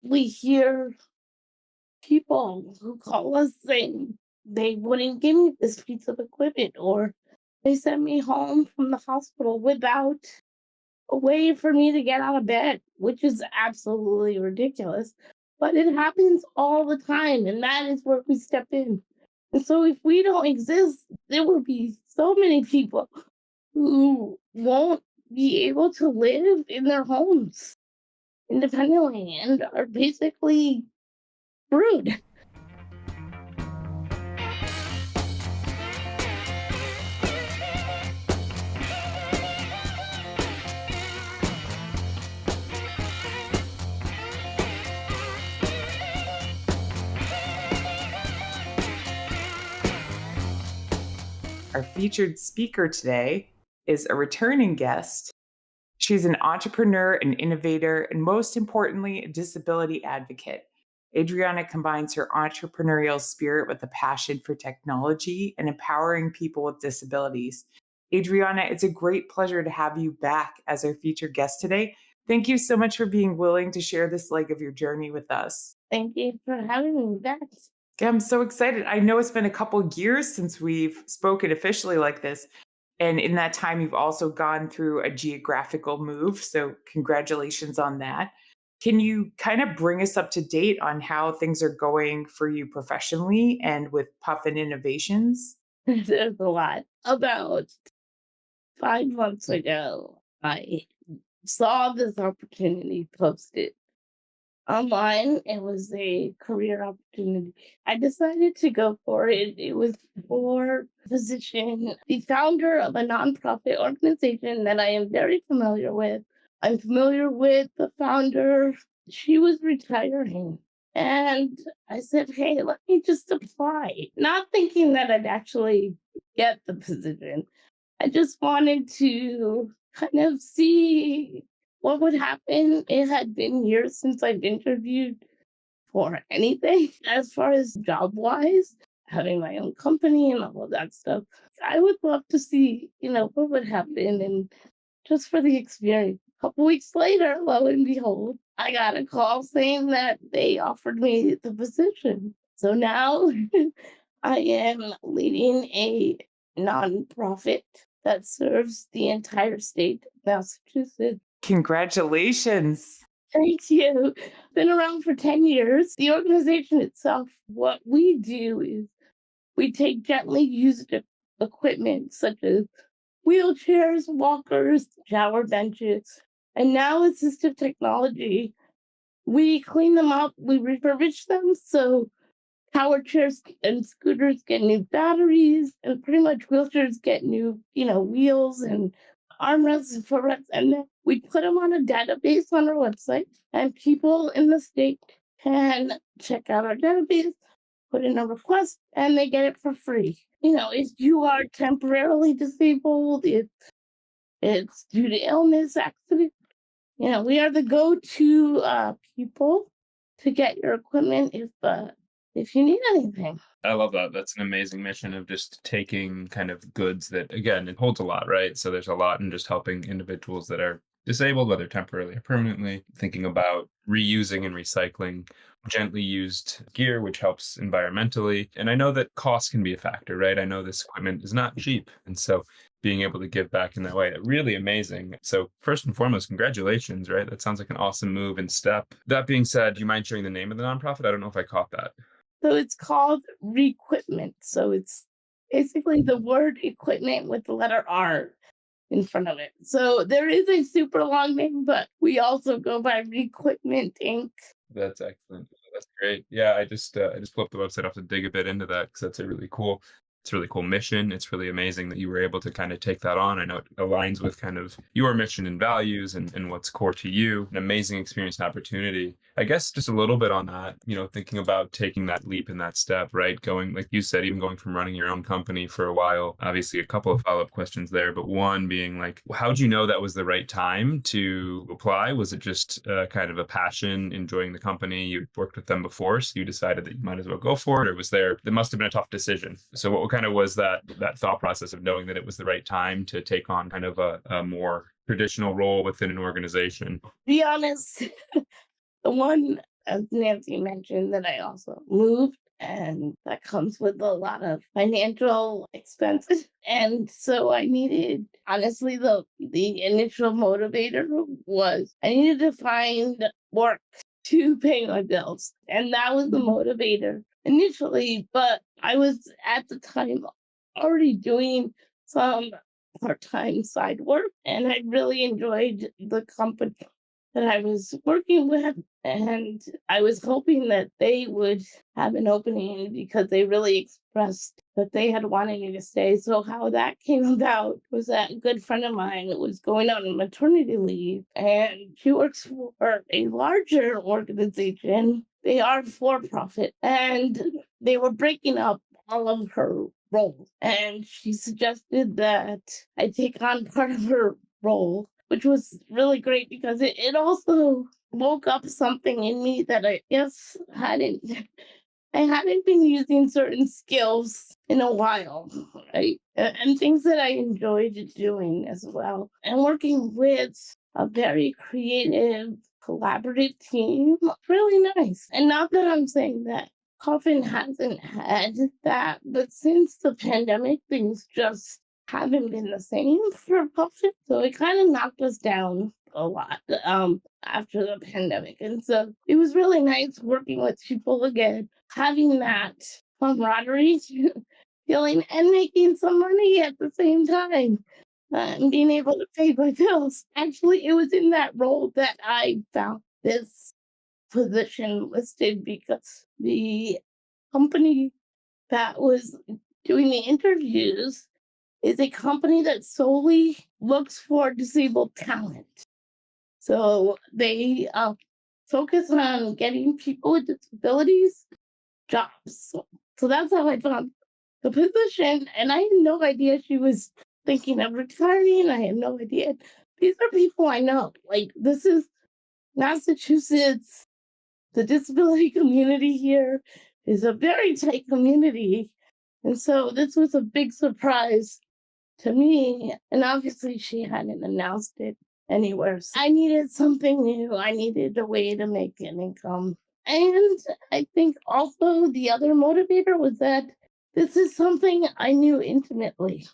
we hear people who call us saying they wouldn't give me this piece of equipment, or they sent me home from the hospital without a way for me to get out of bed, which is absolutely ridiculous. But it happens all the time, and that is where we step in. And so, if we don't exist, there will be so many people who won't be able to live in their homes independently and are basically screwed. Our featured speaker today is a returning guest. She's an entrepreneur, an innovator, and most importantly, a disability advocate. Adriana combines her entrepreneurial spirit with a passion for technology and empowering people with disabilities. Adriana, it's a great pleasure to have you back as our featured guest today. Thank you so much for being willing to share this leg of your journey with us. Thank you for having me back. Yeah, I'm so excited. I know it's been a couple years since we've spoken officially like this. And in that time, you've also gone through a geographical move. So, congratulations on that. Can you kind of bring us up to date on how things are going for you professionally and with Puffin Innovations? There's a lot. About 5 months ago, I saw this opportunity posted online. It was a career opportunity. I decided to go for it. It was for a position, the founder of a nonprofit organization that I am very familiar with. I'm familiar with the founder. She was retiring. And I said, hey, let me just apply, not thinking that I'd actually get the position. I just wanted to kind of see what would happen. It had been years since I've interviewed for anything as far as job wise, having my own company and all of that stuff. I would love to see, what would happen and just for the experience. A couple weeks later, lo and behold, I got a call saying that they offered me the position. So now I am leading a nonprofit that serves the entire state of Massachusetts. Congratulations. Thank you. Been around for 10 years. The organization itself, what we do is we take gently used equipment such as wheelchairs, walkers, shower benches, and now assistive technology. We clean them up, we refurbish them so power chairs and scooters get new batteries, and pretty much wheelchairs get new, wheels and armrests and footrests. And then we put them on a database on our website, and people in the state can check out our database, put in a request, and they get it for free. If you are temporarily disabled, if it's due to illness, accident, we are the go-to people to get your equipment if you need anything. I love that. That's an amazing mission of just taking kind of goods that, again, it holds a lot, right? So there's a lot in just helping individuals that are disabled, whether temporarily or permanently, thinking about reusing and recycling gently used gear, which helps environmentally. And I know that cost can be a factor, right? I know this equipment is not cheap. And so being able to give back in that way, really amazing. So first and foremost, congratulations, right? That sounds like an awesome move and step. That being said, do you mind sharing the name of the nonprofit? I don't know if I caught that. So it's called Requipment. So it's basically the word equipment with the letter R in front of it. So there is a super long name, but we also go by Requipment Inc. That's excellent. That's great. Yeah, I just pulled up the website. I have to dig a bit into that because that's it's a really cool mission. It's really amazing that you were able to kind of take that on. I know it aligns with kind of your mission and values and what's core to you. An amazing experience and opportunity. I guess just a little bit on that, thinking about taking that leap and that step, right? Going, like you said, even going from running your own company for a while, obviously a couple of follow-up questions there, but one being like, how'd you know that was the right time to apply? Was it just kind of a passion, enjoying the company? You'd worked with them before, so you decided that you might as well go for it, or there must have been a tough decision. So what kind of was that thought process of knowing that it was the right time to take on kind of a more traditional role within an organization? Be honest, the one as Nancy mentioned, that I also moved, and that comes with a lot of financial expenses. And so I needed, honestly, the initial motivator was I needed to find work to pay my bills. And that was the motivator initially. But I was at the time already doing some part-time side work, and I really enjoyed the company that I was working with, and I was hoping that they would have an opening because they really expressed that they had wanted me to stay. So how that came about was that a good friend of mine was going on maternity leave, and she works for a larger organization. They are for profit, and they were breaking up all of her roles. And she suggested that I take on part of her role, which was really great because it also woke up something in me that I guess hadn't I hadn't been using certain skills in a while, right? And things that I enjoyed doing as well. And working with a very creative, collaborative team, really nice. And not that I'm saying that Coffin hasn't had that, but since the pandemic, things just haven't been the same for Puffin. So it kind of knocked us down a lot after the pandemic. And so it was really nice working with people again, having that camaraderie feeling and making some money at the same time. And being able to pay my bills. Actually, it was in that role that I found this position listed because the company that was doing the interviews is a company that solely looks for disabled talent. So they focus on getting people with disabilities jobs. So that's how I found the position. And I had no idea she was thinking of retiring. I had no idea. These are people I know. Like, this is Massachusetts. The disability community here is a very tight community. And so this was a big surprise to me. And obviously, she hadn't announced it anywhere. So I needed something new. I needed a way to make an income. And I think also the other motivator was that this is something I knew intimately.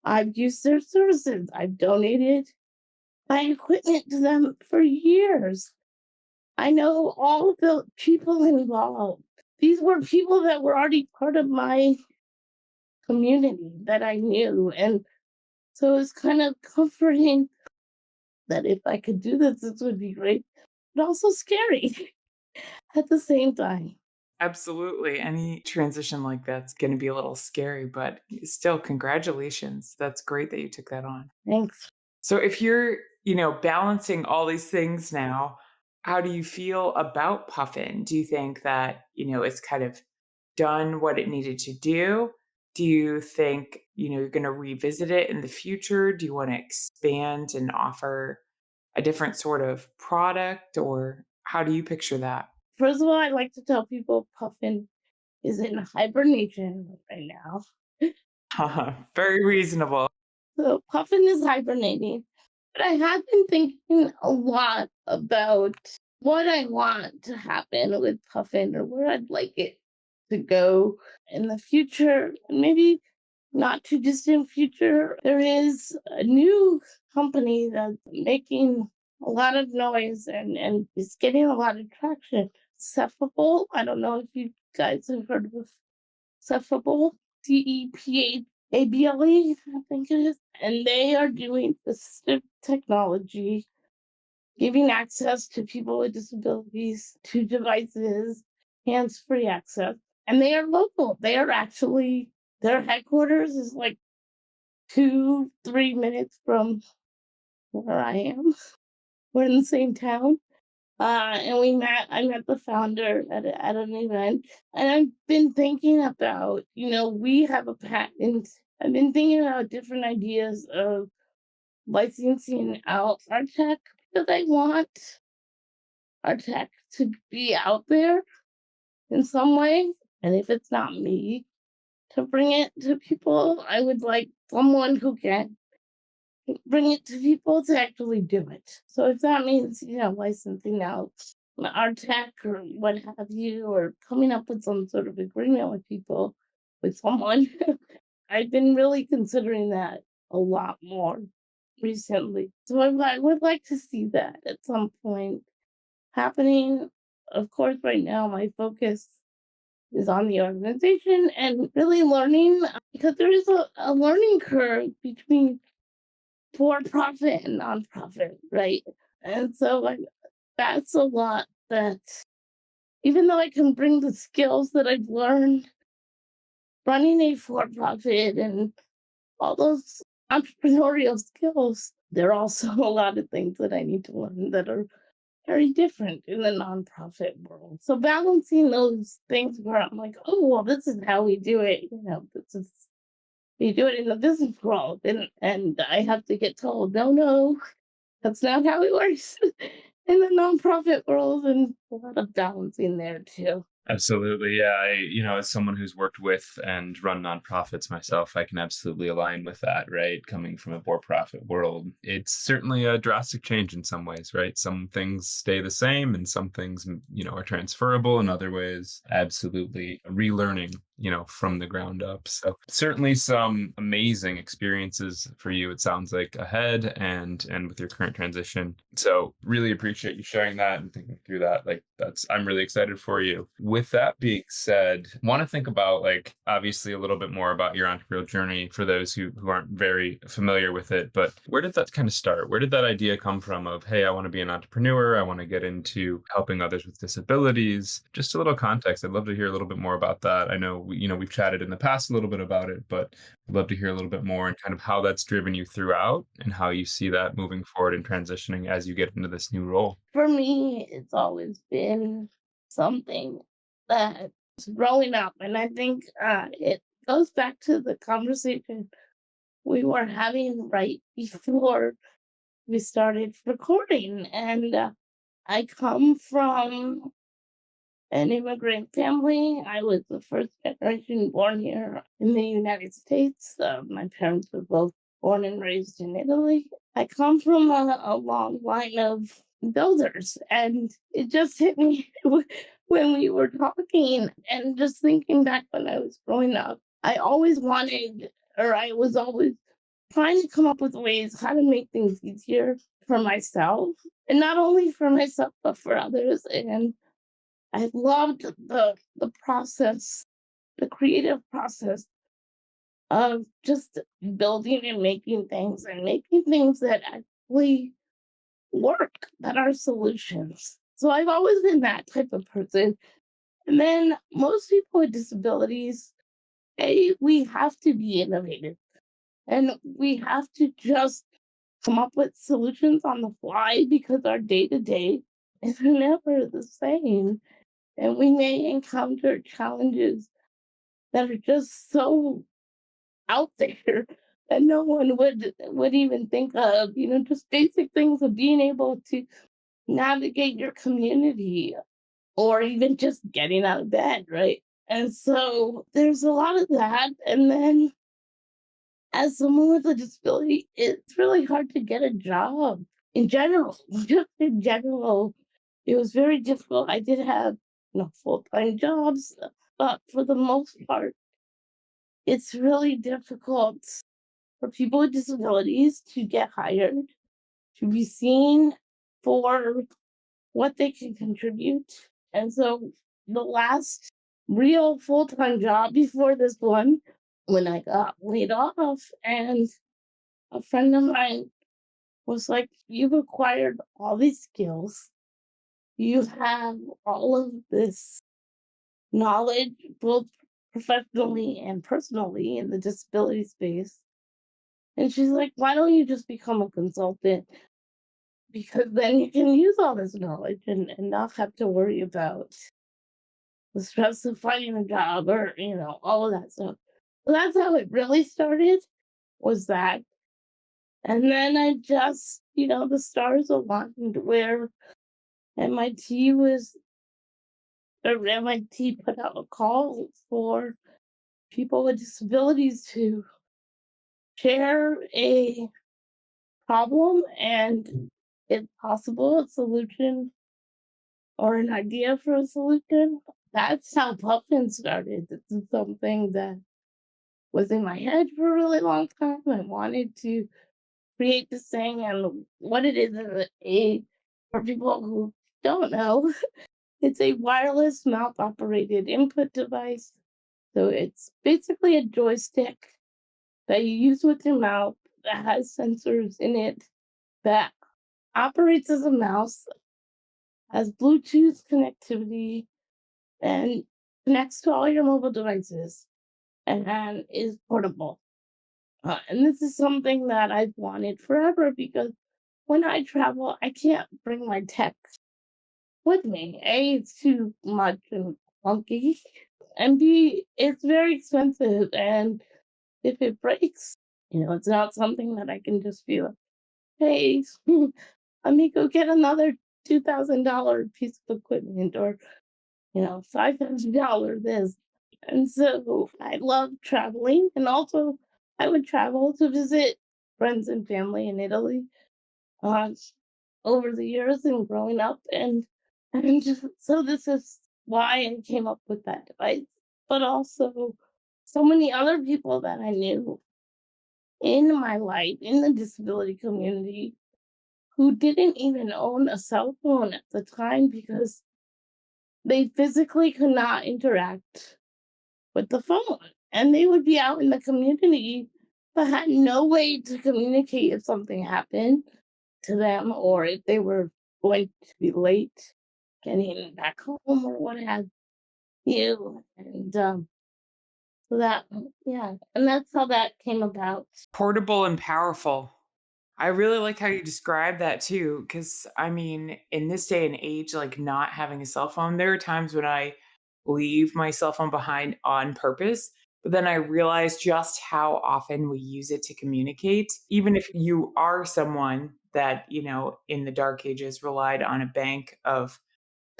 I've used their services, I've donated my equipment to them for years. I know all of the people involved. These were people that were already part of my community that I knew. And so it's kind of comforting that if I could do this, this would be great, but also scary at the same time. Absolutely. Any transition like that's going to be a little scary, but still, congratulations. That's great that you took that on. Thanks. So, if you're, balancing all these things now, how do you feel about Puffin? Do you think that, it's kind of done what it needed to do? Do you think, you're going to revisit it in the future? Do you want to expand and offer a different sort of product, or how do you picture that? First of all, I'd like to tell people Puffin is in hibernation right now. Very reasonable. So Puffin is hibernating. But I have been thinking a lot about what I want to happen with Puffin or where I'd like it to go in the future. Maybe not too distant future. There is a new company that's making a lot of noise and is getting a lot of traction. Cephable. I don't know if you guys have heard of Cephable. CEPABLE, I think it is. And they are doing assistive technology, giving access to people with disabilities to devices, hands-free access. And they are local. They are actually, their headquarters is like 2-3 minutes from where I am. We're in the same town. And I met the founder at an event. And I've been thinking about, we have a patent. I've been thinking about different ideas of licensing out our tech because I want our tech to be out there in some way. And if it's not me to bring it to people, I would like someone who can bring it to people to actually do it. So if that means, licensing out our tech or what have you, or coming up with some sort of agreement with people, with someone. I've been really considering that a lot more recently. So I would like to see that at some point happening. Of course, right now my focus is on the organization and really learning because there is a learning curve between for profit and nonprofit, right? And so like that's a lot that even though I can bring the skills that I've learned running a for profit and all those entrepreneurial skills, there are also a lot of things that I need to learn that are very different in the nonprofit world. So balancing those things where I'm like, oh well, this is how we do it, this is we do it in the business world, and I have to get told, no, no, that's not how it works in the nonprofit world, and a lot of balancing there too. Absolutely. Yeah. As someone who's worked with and run nonprofits myself, I can absolutely align with that, right? Coming from a for profit world, it's certainly a drastic change in some ways, right? Some things stay the same and some things, are transferable. In other ways, absolutely relearning, from the ground up. So certainly some amazing experiences for you, it sounds like, ahead and with your current transition. So really appreciate you sharing that and thinking through that. Like I'm really excited for you. With that being said, want to think about, like, obviously a little bit more about your entrepreneurial journey for those who aren't very familiar with it. But where did that kind of start? Where did that idea come from of, hey, I want to be an entrepreneur. I want to get into helping others with disabilities. Just a little context. I'd love to hear a little bit more about that. I know we've chatted in the past a little bit about it, but I'd love to hear a little bit more and kind of how that's driven you throughout and how you see that moving forward and transitioning as you get into this new role. For me, it's always been something that growing up, and I think it goes back to the conversation we were having right before we started recording. And I come from an immigrant family. I was the first generation born here in the United States. My parents were both born and raised in Italy. I come from a long line of builders, and it just hit me when we were talking and just thinking back when I was growing up. I always wanted, or I was always trying to come up with ways how to make things easier for myself, and not only for myself, but for others. And I loved the process, the creative process of just building and making things that actually work, that are solutions. So I've always been that type of person. And then most people with disabilities, we have to be innovative and we have to just come up with solutions on the fly because our day to day is never the same. And we may encounter challenges that are just so out there that no one would even think of, just basic things of being able to navigate your community or even just getting out of bed, right? And so there's a lot of that. And then as someone with a disability, it's really hard to get a job in general. Just in general, it was very difficult. I did have, full-time jobs, but for the most part, it's really difficult for people with disabilities to get hired, to be seen for what they can contribute. And so the last real full-time job before this one, when I got laid off, and a friend of mine was like, you've acquired all these skills. You have all of this knowledge, both professionally and personally, in the disability space. And she's like, why don't you just become a consultant? Because then you can use all this knowledge and not have to worry about the stress of finding a job or, all of that stuff. So that's how it really started, was that. And then I just, the stars aligned where MIT was, or MIT put out a call for people with disabilities to share a problem and, if possible, a solution or an idea for a solution. That's how Puffin started. This is something that was in my head for a really long time. I wanted to create this thing, and what it is for people who don't know, it's a wireless mouth operated input device. So it's basically a joystick that you use with your mouth that has sensors in it that operates as a mouse, has Bluetooth connectivity, and connects to all your mobile devices and is portable. And this is something that I've wanted forever because when I travel, I can't bring my tech with me. A, it's too much and clunky, and B, it's very expensive. And if it breaks, it's not something that I can just be like, hey, let me go get another $2,000 piece of equipment or, $5,000 this. And so I love traveling. And also, I would travel to visit friends and family in Italy uh, over the years and growing up. And so this is why I came up with that device. But also, so many other people that I knew in my life, in the disability community, who didn't even own a cell phone at the time because they physically could not interact with the phone. And they would be out in the community but had no way to communicate if something happened to them or if they were going to be late getting back home or what have you. And so that, yeah, and that's how that came about. Portable and powerful. I really like how you describe that too, because I mean, in this day and age, like not having a cell phone, there are times when I leave my cell phone behind on purpose, but then I realize just how often we use it to communicate. Even if you are someone that, in the dark ages relied on a bank of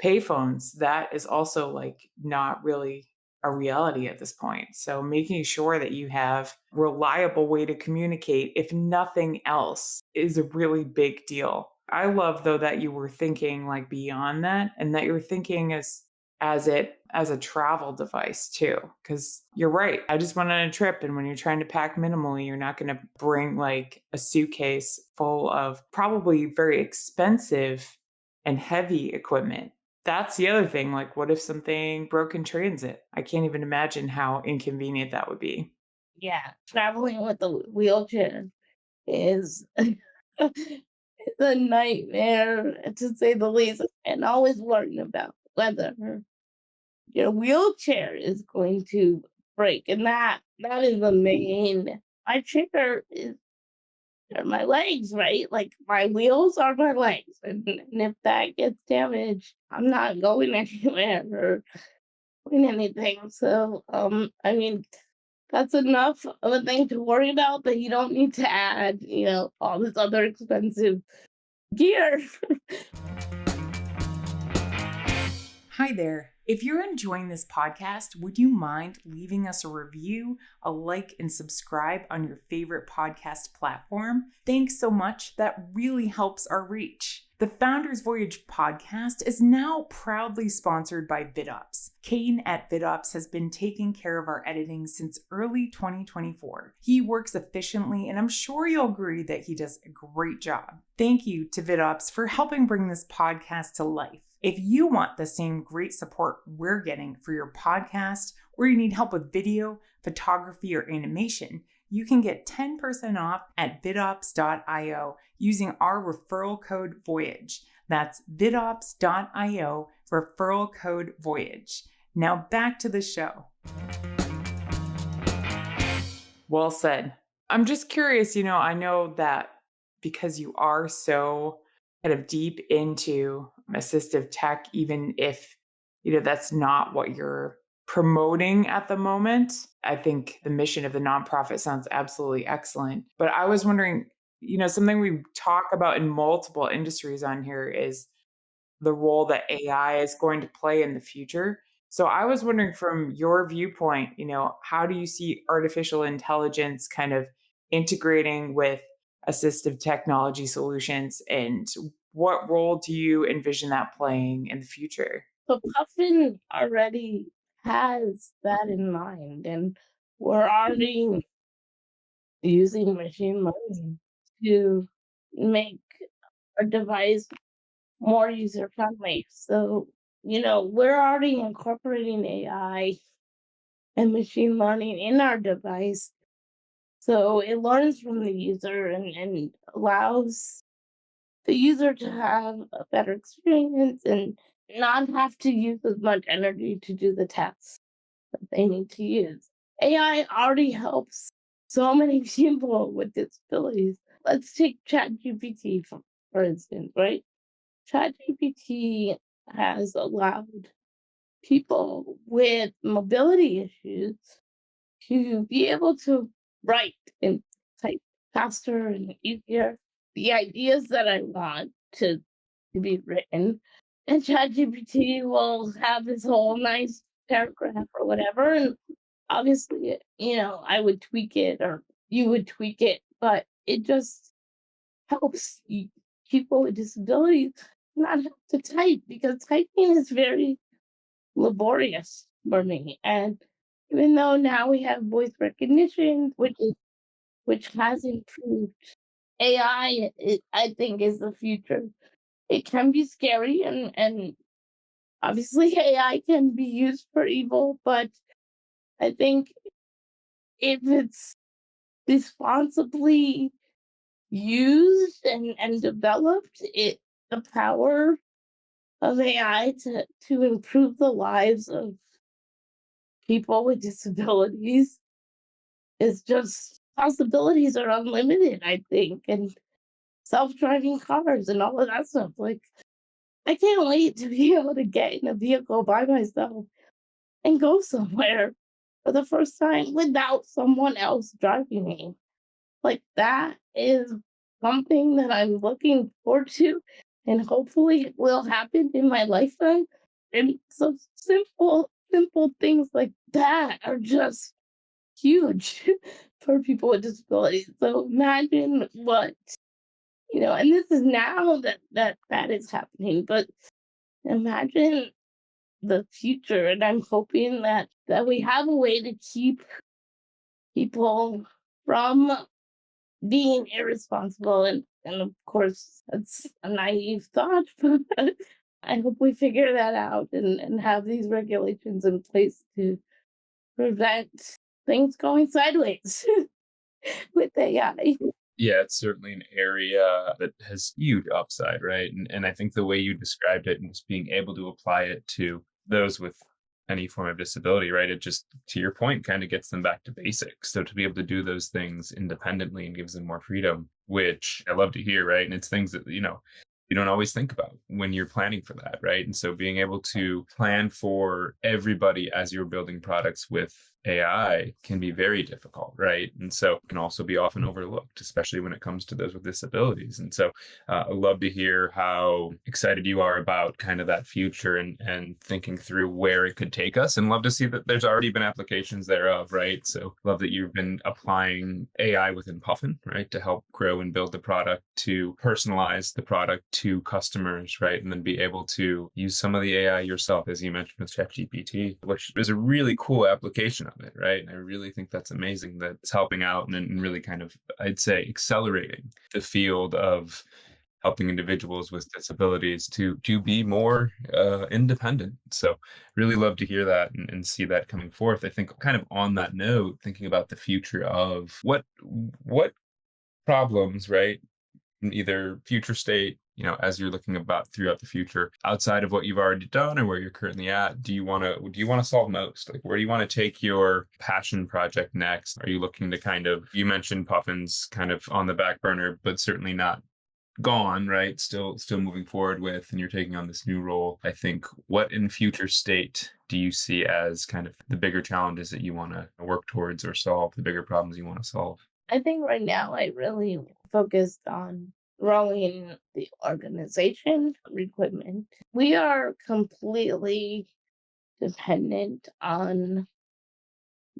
payphones, that is also like not really a reality at this point. So making sure that you have reliable way to communicate, if nothing else, is a really big deal. I love though that you were thinking like beyond that and that you're thinking as a travel device too, because you're right. I just went on a trip, and when you're trying to pack minimally, you're not going to bring like a suitcase full of probably very expensive and heavy equipment. That's the other thing, like, what if something broke in transit? I can't even imagine how inconvenient that would be. Yeah, traveling with a wheelchair is it's a nightmare to say the least, and always worrying about whether your wheelchair is going to break, and that is the main. My trigger is are my legs, right? Like my wheels are my legs, and if that gets damaged, I'm not going anywhere or doing anything. So, I mean, that's enough of a thing to worry about that you don't need to add, all this other expensive gear. Hi there. If you're enjoying this podcast, would you mind leaving us a review, a like, and subscribe on your favorite podcast platform? Thanks so much. That really helps our reach. The Founders Voyage podcast is now proudly sponsored by VidOps. Kane at VidOps has been taking care of our editing since early 2024. He works efficiently, and I'm sure you'll agree that he does a great job. Thank you to VidOps for helping bring this podcast to life. If you want the same great support we're getting for your podcast, or you need help with video, photography, or animation, you can get 10% off at vidops.io using our referral code Voyage. That's vidops.io, referral code Voyage. Now back to the show. Well said. I'm just curious, I know that because you are so kind of deep into assistive tech, even if, that's not what you're promoting at the moment. I think the mission of the nonprofit sounds absolutely excellent. But I was wondering, something we talk about in multiple industries on here is the role that AI is going to play in the future. So I was wondering from your viewpoint, how do you see artificial intelligence kind of integrating with assistive technology solutions, and What role do you envision that playing in the future? So Puffin already has that in mind, and we're already using machine learning to make our device more user friendly. So, we're already incorporating AI and machine learning in our device. So it learns from the user and allows the user to have a better experience and not have to use as much energy to do the tasks that they need to use. AI already helps so many people with disabilities. Let's take ChatGPT for instance, right? ChatGPT has allowed people with mobility issues to be able to write and type faster and easier the ideas that I want to be written. And ChatGPT will have this whole nice paragraph or whatever. And obviously, I would tweak it or you would tweak it, but it just helps people with disabilities not have to type because typing is very laborious for me. And even though now we have voice recognition, which has improved, AI, I think, is the future. It can be scary, and obviously AI can be used for evil, but I think if it's responsibly used and developed, the power of AI to improve the lives of people with disabilities is just possibilities are unlimited, I think, and self-driving cars and all of that stuff. Like, I can't wait to be able to get in a vehicle by myself and go somewhere for the first time without someone else driving me. Like, that is something that I'm looking forward to, and hopefully it will happen in my lifetime. And so simple things like that are just huge for people with disabilities. So imagine what, and this is now that is happening, but imagine the future. And I'm hoping that we have a way to keep people from being irresponsible, and of course that's a naive thought, but I hope we figure that out and have these regulations in place to prevent things going sideways with AI. Yeah, it's certainly an area that has huge upside, right? And I think the way you described it and just being able to apply it to those with any form of disability, right? It just, to your point, kind of gets them back to basics. So to be able to do those things independently and gives them more freedom, which I love to hear, right? And it's things that, you don't always think about when you're planning for that, right? And so being able to plan for everybody as you're building products with AI can be very difficult, right? And so can also be often overlooked, especially when it comes to those with disabilities. And so I love to hear how excited you are about kind of that future and thinking through where it could take us, and love to see that there's already been applications thereof, right? So love that you've been applying AI within Puffin, right, to help grow and build the product, to personalize the product to customers, right? And then be able to use some of the AI yourself, as you mentioned with ChatGPT, which is a really cool application of it, right? And I really think that's amazing that it's helping out and really kind of, I'd say, accelerating the field of helping individuals with disabilities to be more independent. So really love to hear that and see that coming forth. I think kind of on that note, thinking about the future of what problems, right, in either future state, as you're looking about throughout the future, outside of what you've already done or where you're currently at, do you want to solve most? Like, where do you want to take your passion project next? Are you looking to you mentioned Puffin's kind of on the back burner, but certainly not gone, right? Still moving forward with, and you're taking on this new role. I think, what in future state do you see as kind of the bigger challenges that you want to work towards or solve, the bigger problems you want to solve? I think right now I really focused on growing the organization recruitment. We are completely dependent on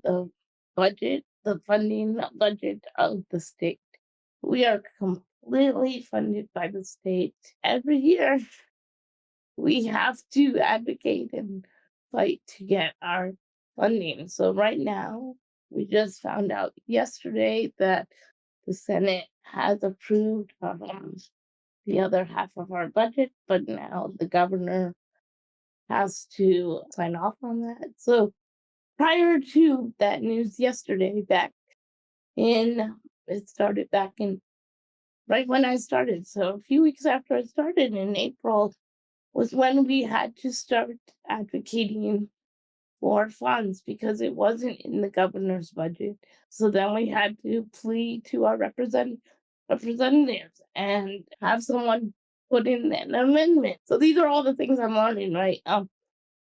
the funding budget of the state. We are completely funded by the state. Every year, we have to advocate and fight to get our funding. So, right now, we just found out yesterday that the Senate has approved the other half of our budget, but now the governor has to sign off on that. So, prior to that news yesterday, back in it started back in right when I started. So a few weeks after I started in April was when we had to start advocating for funds because it wasn't in the governor's budget. So then we had to plead to our representatives and have someone put in an amendment. So these are all the things I'm learning, right?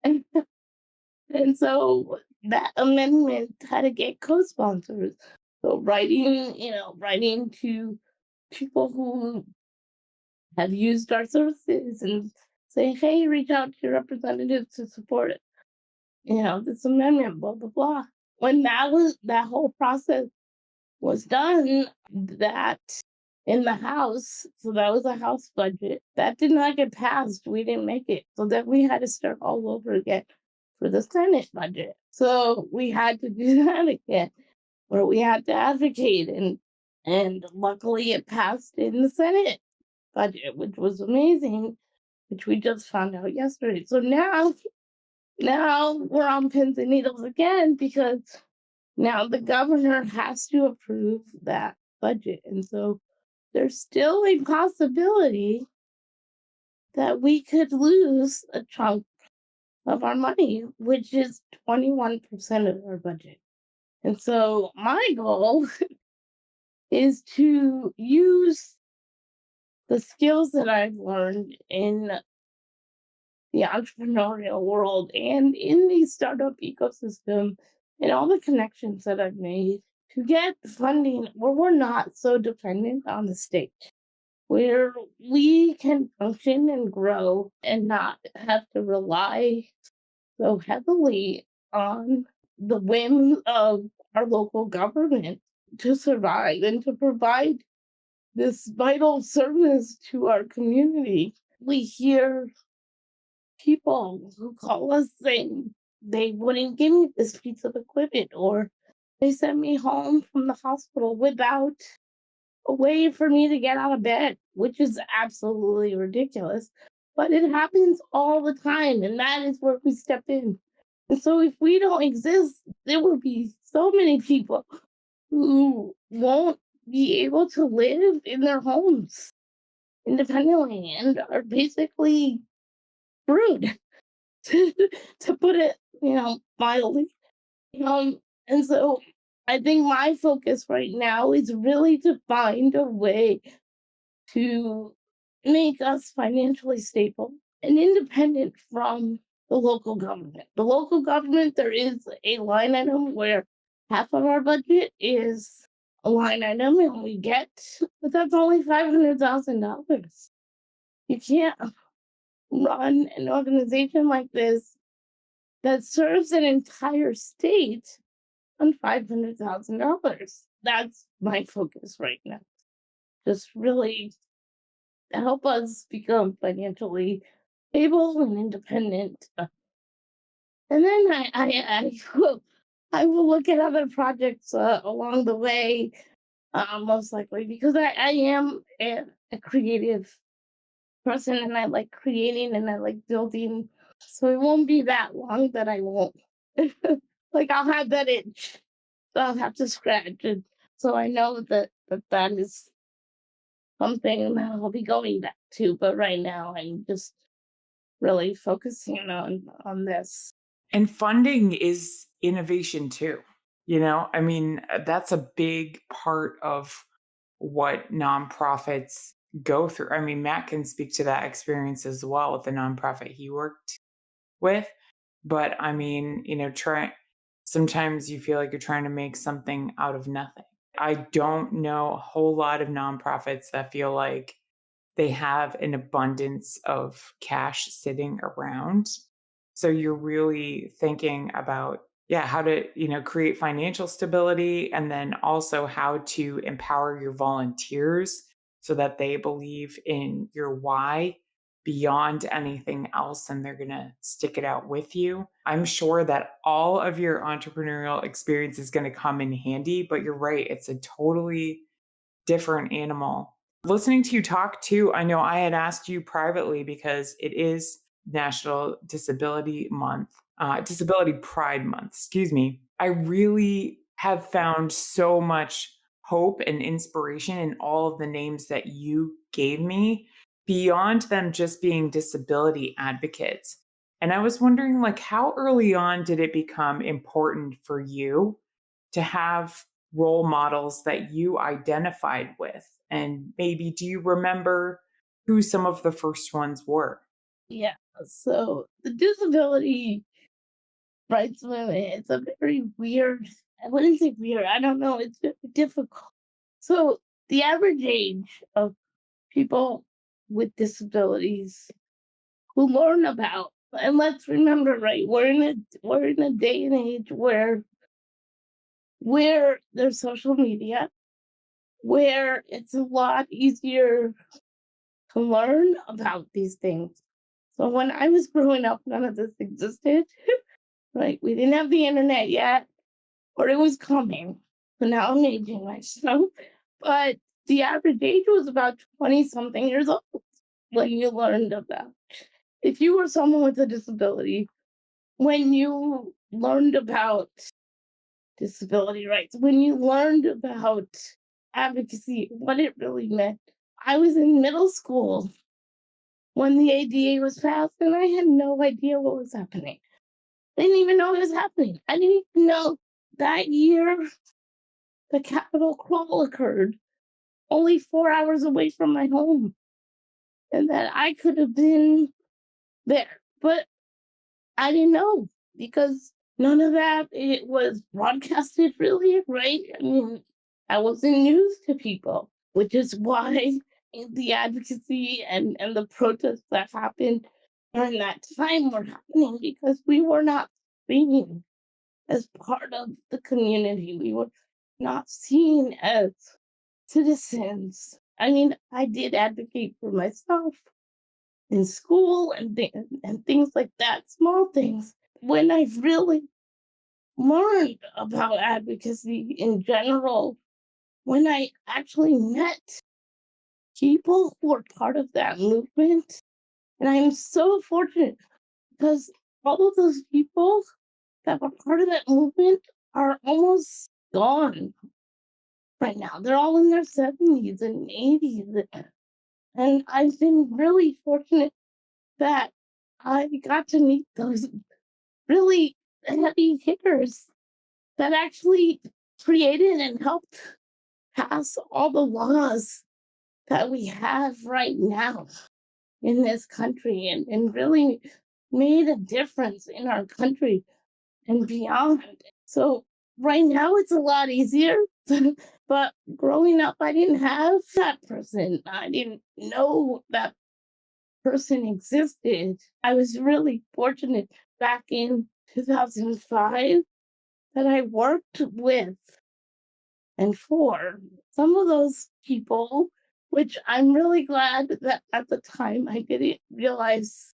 And, and so that amendment had to get co-sponsors. So writing to people who have used our services and say, hey, reach out to your representatives to support it. This amendment, blah, blah, blah. When that whole process was done, that in the House, so that was a House budget, that did not get passed. We didn't make it. So then we had to start all over again for the Senate budget. So we had to do that again, where we had to advocate and luckily it passed in the Senate budget, which was amazing, which we just found out yesterday. So now we're on pins and needles again because now the governor has to approve that budget. And so there's still a possibility that we could lose a chunk of our money, which is 21% of our budget. And so my goal is to use the skills that I've learned in the entrepreneurial world and in the startup ecosystem and all the connections that I've made to get funding where we're not so dependent on the state, where we can function and grow and not have to rely so heavily on the whims of our local government to survive and to provide this vital service to our community. We hear people who call us saying they wouldn't give me this piece of equipment, or they sent me home from the hospital without a way for me to get out of bed, which is absolutely ridiculous. But it happens all the time, and that is where we step in. And so, if we don't exist, there will be so many people who won't be able to live in their homes independently and are basically screwed. to put it, mildly. And so I think my focus right now is really to find a way to make us financially stable and independent from the local government. The local government, there is a line item where half of our budget is a line item and we get, but that's only $500,000. You can't run an organization like this that serves an entire state on $500,000. That's my focus right now. Just really help us become financially stable and independent. And then I will look at other projects along the way, most likely, because I am a creative person and I like creating and I like building. So it won't be that long that I won't. Like I'll have that itch. So I'll have to scratch it. So I know that is something that I'll be going back to. But right now I'm just really focusing on this. And funding is innovation too. I mean, that's a big part of what nonprofits go through. I mean, Matt can speak to that experience as well with the nonprofit he worked with. But I mean, sometimes you feel like you're trying to make something out of nothing. I don't know a whole lot of nonprofits that feel like they have an abundance of cash sitting around. So you're really thinking about, yeah, how to, create financial stability and then also how to empower your volunteers so that they believe in your why beyond anything else and they're going to stick it out with you. I'm sure that all of your entrepreneurial experience is going to come in handy, but you're right, it's a totally different animal. Listening to you talk too, I know I had asked you privately because it is National Disability Month, Disability Pride Month, excuse me. I really have found so much hope and inspiration in all of the names that you gave me beyond them just being disability advocates. And I was wondering, like, how early on did it become important for you to have role models that you identified with? And maybe do you remember who some of the first ones were? Yeah. So the disability rights movement, it's a very weird, I wouldn't say weird, I don't know, it's very difficult. So the average age of people with disabilities who learn about, and let's remember, right, we're in a day and age where there's social media, where it's a lot easier to learn about these things. So when I was growing up, none of this existed. Right? We didn't have the internet yet, or it was coming. So now I'm aging myself. But the average age was about 20 something years old when you learned about. If you were someone with a disability, when you learned about disability rights, when you learned about advocacy, what it really meant. I was in middle school when the ADA was passed, and I had no idea what was happening. I didn't even know it was happening. I didn't even know that year the Capitol crawl occurred only 4 hours away from my home, and that I could have been there. But I didn't know because none of that it was broadcasted really, right? I mean, I wasn't news to people, which is why the advocacy and the protests that happened during that time were happening because we were not seen as part of the community. We were not seen as citizens. I mean, I did advocate for myself in school and things like that, small things. When I really learned about advocacy in general, when I actually met people who were part of that movement, and I'm so fortunate because all of those people that were part of that movement are almost gone right now. They're all in their 70s and 80s. And I've been really fortunate that I got to meet those really heavy hitters that actually created and helped pass all the laws that we have right now in this country and really made a difference in our country and beyond. So right now it's a lot easier. But growing up, I didn't have that person. I didn't know that person existed. I was really fortunate back in 2005 that I worked with and for some of those people, which I'm really glad that at the time I didn't realize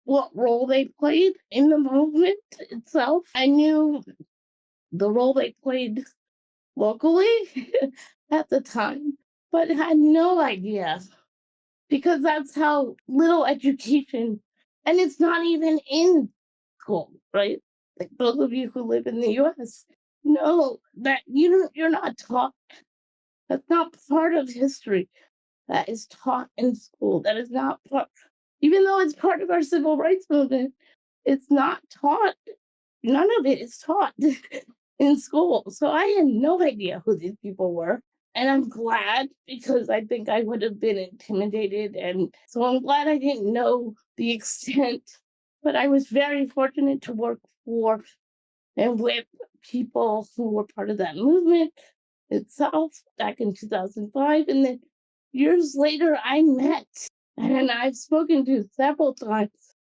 what role they played in the movement itself. I knew the role they played locally at the time, but had no idea because that's how little education, and it's not even in school, right? Like those of you who live in the US know that you're not taught. That's not part of history that is taught in school. That is not part, even though it's part of our civil rights movement, it's not taught. None of it is taught in school. So I had no idea who these people were. And I'm glad because I think I would have been intimidated. And so I'm glad I didn't know the extent. But I was very fortunate to work for and with people who were part of that movement itself back in 2005. And then years later, I met and I've spoken to several times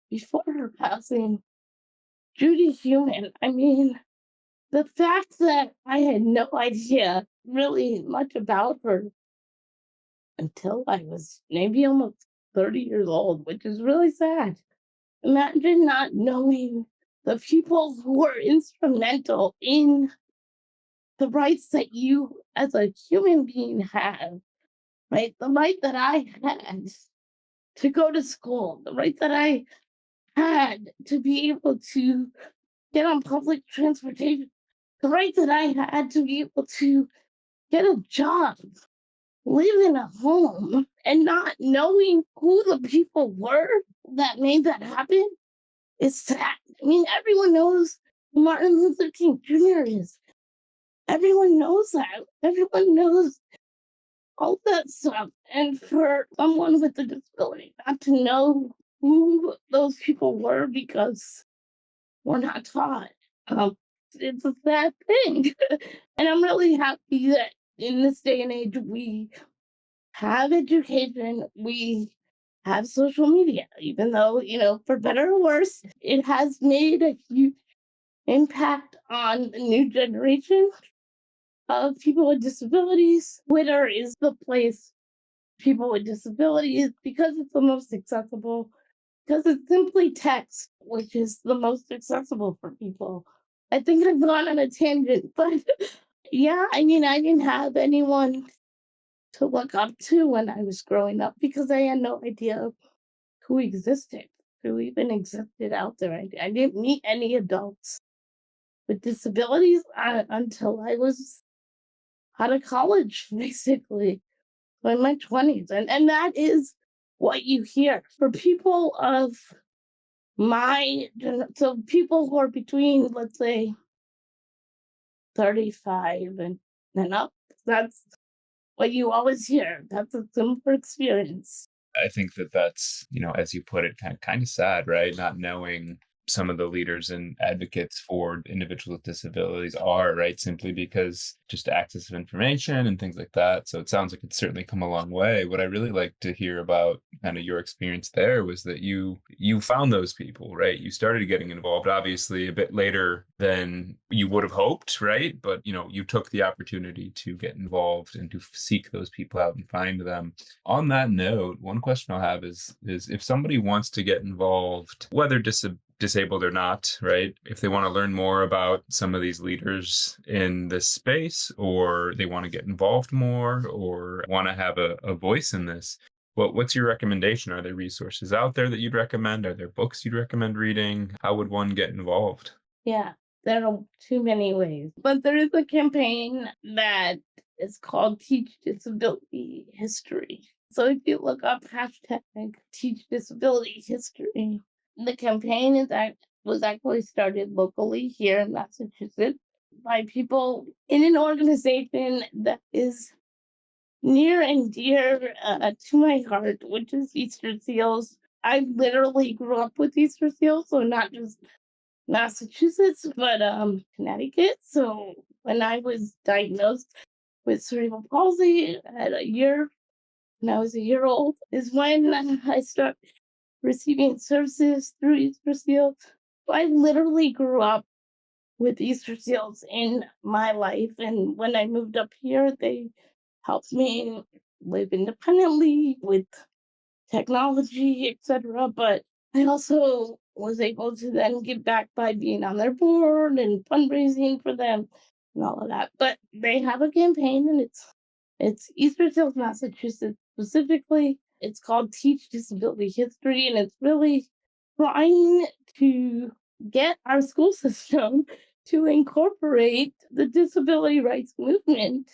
before her passing, Judy Human. I mean, the fact that I had no idea really much about her until I was maybe almost 30 years old, which is really sad. Imagine not knowing the people who were instrumental in the rights that you as a human being have, right? The right that I had to go to school, the right that I had to be able to get on public transportation, the right that I had to be able to get a job, live in a home, and not knowing who the people were that made that happen is sad. I mean, everyone knows who Martin Luther King Jr. is. Everyone knows that. Everyone knows all that stuff. And for someone with a disability not to know who those people were because we're not taught, um, it's a sad thing. And I'm really happy that in this day and age we have education, we have social media, even though, for better or worse, it has made a huge impact on the new generation of people with disabilities. Twitter is the place people with disabilities because it's the most accessible, because it's simply text, which is the most accessible for people. I think I've gone on a tangent, but yeah, I mean, I didn't have anyone to look up to when I was growing up because I had no idea who existed, who even existed out there. I didn't meet any adults with disabilities until I was out of college, basically, in my 20s. And that is what you hear for people of so people who are between, let's say, 35 and up. That's what you always hear. That's a similar experience. I think that that's, as you put it, kind of sad, right? Not knowing some of the leaders and advocates for individuals with disabilities are, right? Simply because just access of information and things like that. So it sounds like it's certainly come a long way. What I really like to hear about kind of your experience there was that you found those people, right? You started getting involved obviously a bit later than you would have hoped, right? But you took the opportunity to get involved and to seek those people out and find them. On that note, one question I'll have is if somebody wants to get involved, whether disabled or not, right? If they want to learn more about some of these leaders in this space, or they want to get involved more, or want to have a voice in this, what's your recommendation? Are there resources out there that you'd recommend? Are there books you'd recommend reading? How would one get involved? Yeah, there are too many ways. But there is a campaign that is called Teach Disability History. So if you look up hashtag Teach Disability History, the campaign was actually started locally here in Massachusetts by people in an organization that is near and dear to my heart, which is Easter Seals. I literally grew up with Easter Seals, so not just Massachusetts, but Connecticut. So when I was diagnosed with cerebral palsy when I was a year old, is when I started receiving services through Easter Seals. I literally grew up with Easter Seals in my life, and when I moved up here, they helped me live independently with technology, etc. But I also was able to then give back by being on their board and fundraising for them and all of that. But they have a campaign, and it's Eastern Hills, Massachusetts specifically. It's called Teach Disability History, and it's really trying to get our school system to incorporate the disability rights movement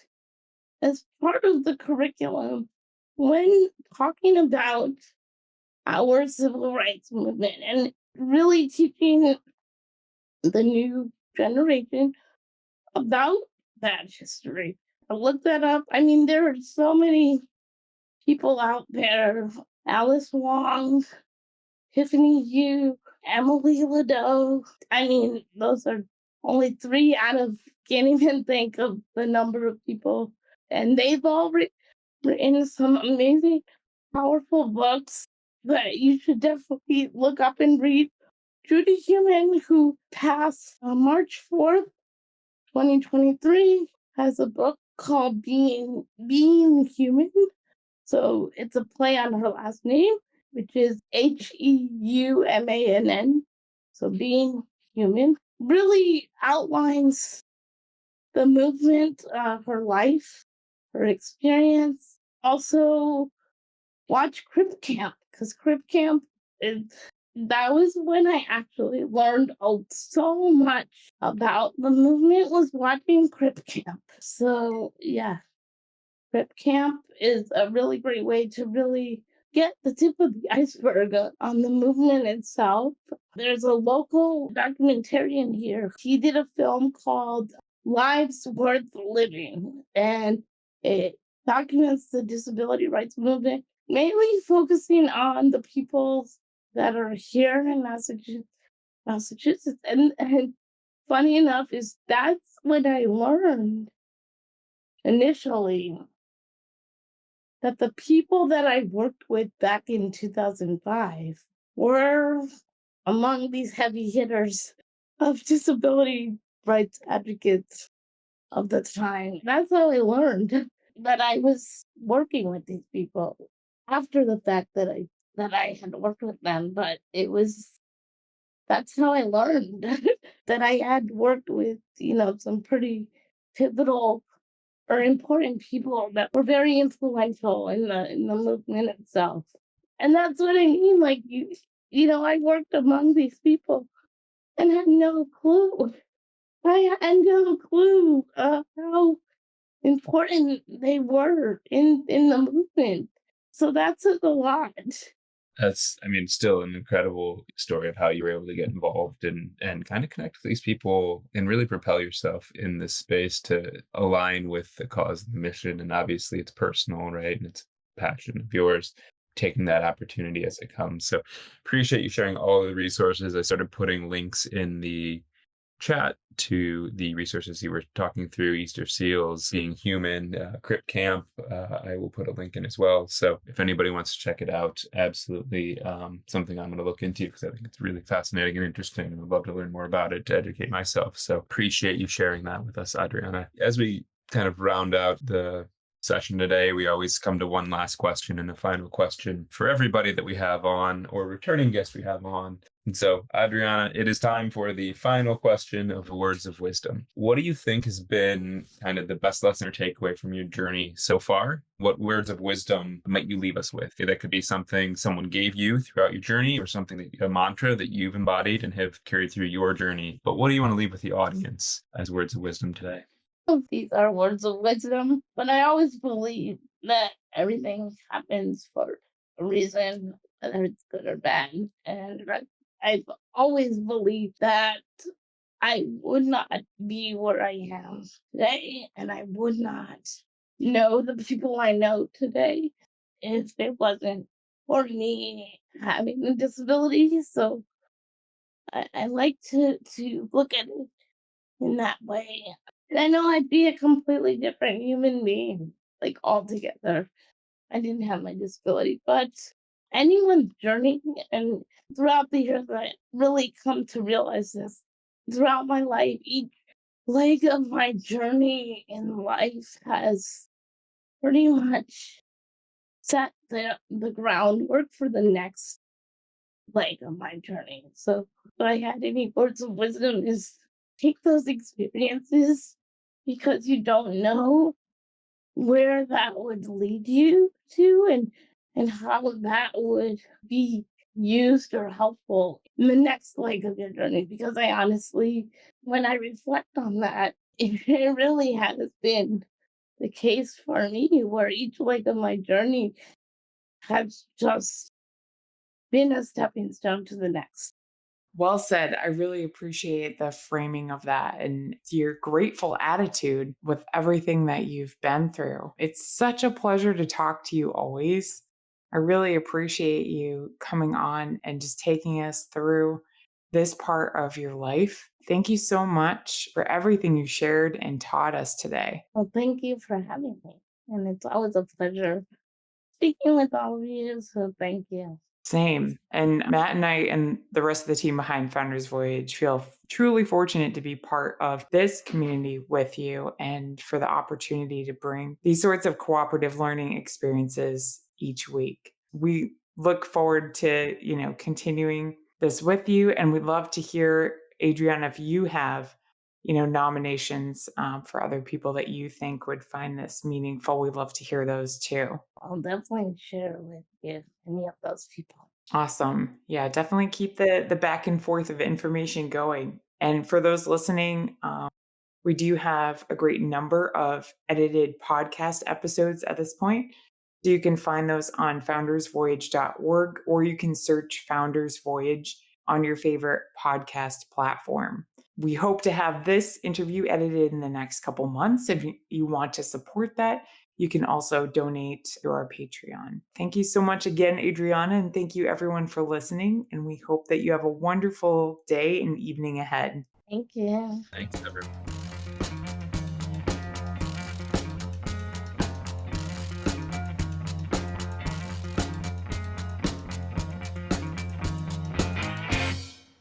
as part of the curriculum when talking about our civil rights movement and really teaching the new generation about that history. I looked that up. I mean, there are so many people out there. Alice Wong, Tiffany Yu, Emily Ladeau. I mean, those are only three out of, can't even think of the number of people. And they've all written some amazing, powerful books that you should definitely look up and read. Judy Human, who passed on March 4th, 2023, has a book called Being Human. So it's a play on her last name, which is Heumann. So being human really outlines the movement of her life, her experience. Also, watch Crip Camp because Crip Camp is that was when I actually learned so much about the movement was watching Crip Camp. So yeah, Crip Camp is a really great way to really get the tip of the iceberg on the movement itself. There's a local documentarian here. He did a film called Lives Worth Living, and it documents the disability rights movement, mainly focusing on the people that are here in Massachusetts. And funny enough, is that's when I learned initially that the people that I worked with back in 2005 were among these heavy hitters of disability rights advocates of the time. That's how I learned that I was working with these people after the fact that I had worked with them, but it was that's how I learned that I had worked with, some pretty pivotal or important people that were very influential in the movement itself. And that's what I mean. Like I worked among these people and had no clue. I had no clue how important they were in the movement. So that says a lot. That's, I mean, still an incredible story of how you were able to get involved and kind of connect with these people and really propel yourself in this space to align with the cause and the mission. And obviously it's personal, right? And it's a passion of yours, taking that opportunity as it comes. So appreciate you sharing all the resources. I started putting links in the chat to the resources you were talking through, Easter Seals, Being Human, Crip Camp. I will put a link in as well. So if anybody wants to check it out, absolutely something I'm going to look into because I think it's really fascinating and interesting. And I'd love to learn more about it to educate myself. So appreciate you sharing that with us, Adriana. As we kind of round out the session today, we always come to one last question and a final question for everybody that we have on or returning guests we have on. And so, Adriana, it is time for the final question of words of wisdom. What do you think has been kind of the best lesson or takeaway from your journey so far? What words of wisdom might you leave us with? That could be something someone gave you throughout your journey or something a mantra that you've embodied and have carried through your journey. But what do you want to leave with the audience as words of wisdom today? These are words of wisdom, but I always believe that everything happens for a reason, whether it's good or bad. And I've always believed that I would not be where I am today, and I would not know the people I know today if it wasn't for me having a disability. So I like to look at it in that way. And I know I'd be a completely different human being, like altogether. I didn't have my disability, but anyone's journey, and throughout the years, I really come to realize this throughout my life. Each leg of my journey in life has pretty much set the groundwork for the next leg of my journey. So, if I had any words of wisdom, is take those experiences because you don't know where that would lead you to and how that would be used or helpful in the next leg of your journey. Because I honestly, when I reflect on that, it really has been the case for me where each leg of my journey has just been a stepping stone to the next. Well said. I really appreciate the framing of that and your grateful attitude with everything that you've been through. It's such a pleasure to talk to you always. I really appreciate you coming on and just taking us through this part of your life. Thank you so much for everything you shared and taught us today. Well, thank you for having me. And it's always a pleasure speaking with all of you. So thank you. Same. And Matt and I and the rest of the team behind Founders Voyage feel truly fortunate to be part of this community with you and for the opportunity to bring these sorts of cooperative learning experiences each week. We look forward to, continuing this with you, and we'd love to hear, Adriana, if you have, nominations for other people that you think would find this meaningful. We'd love to hear those too. I'll definitely share with you any of those people. Awesome. Yeah, definitely keep the back and forth of information going. And for those listening, we do have a great number of edited podcast episodes at this point. So you can find those on foundersvoyage.org, or you can search Founders Voyage on your favorite podcast platform. We hope to have this interview edited in the next couple months. If you want to support that, you can also donate through our Patreon. Thank you so much again, Adriana, and thank you everyone for listening. And we hope that you have a wonderful day and evening ahead. Thank you. Thanks, everyone.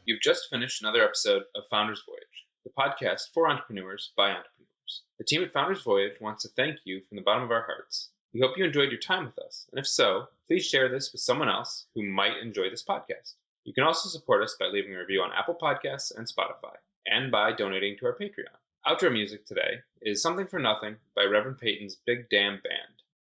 You've just finished another episode of Founders Voyage, the podcast for entrepreneurs by entrepreneurs. The team at Founders Voyage wants to thank you from the bottom of our hearts. We hope you enjoyed your time with us, and if so, please share this with someone else who might enjoy this podcast. You can also support us by leaving a review on Apple Podcasts and Spotify, and by donating to our Patreon. Outro music today is Something for Nothing by Reverend Peyton's Big Damn Band.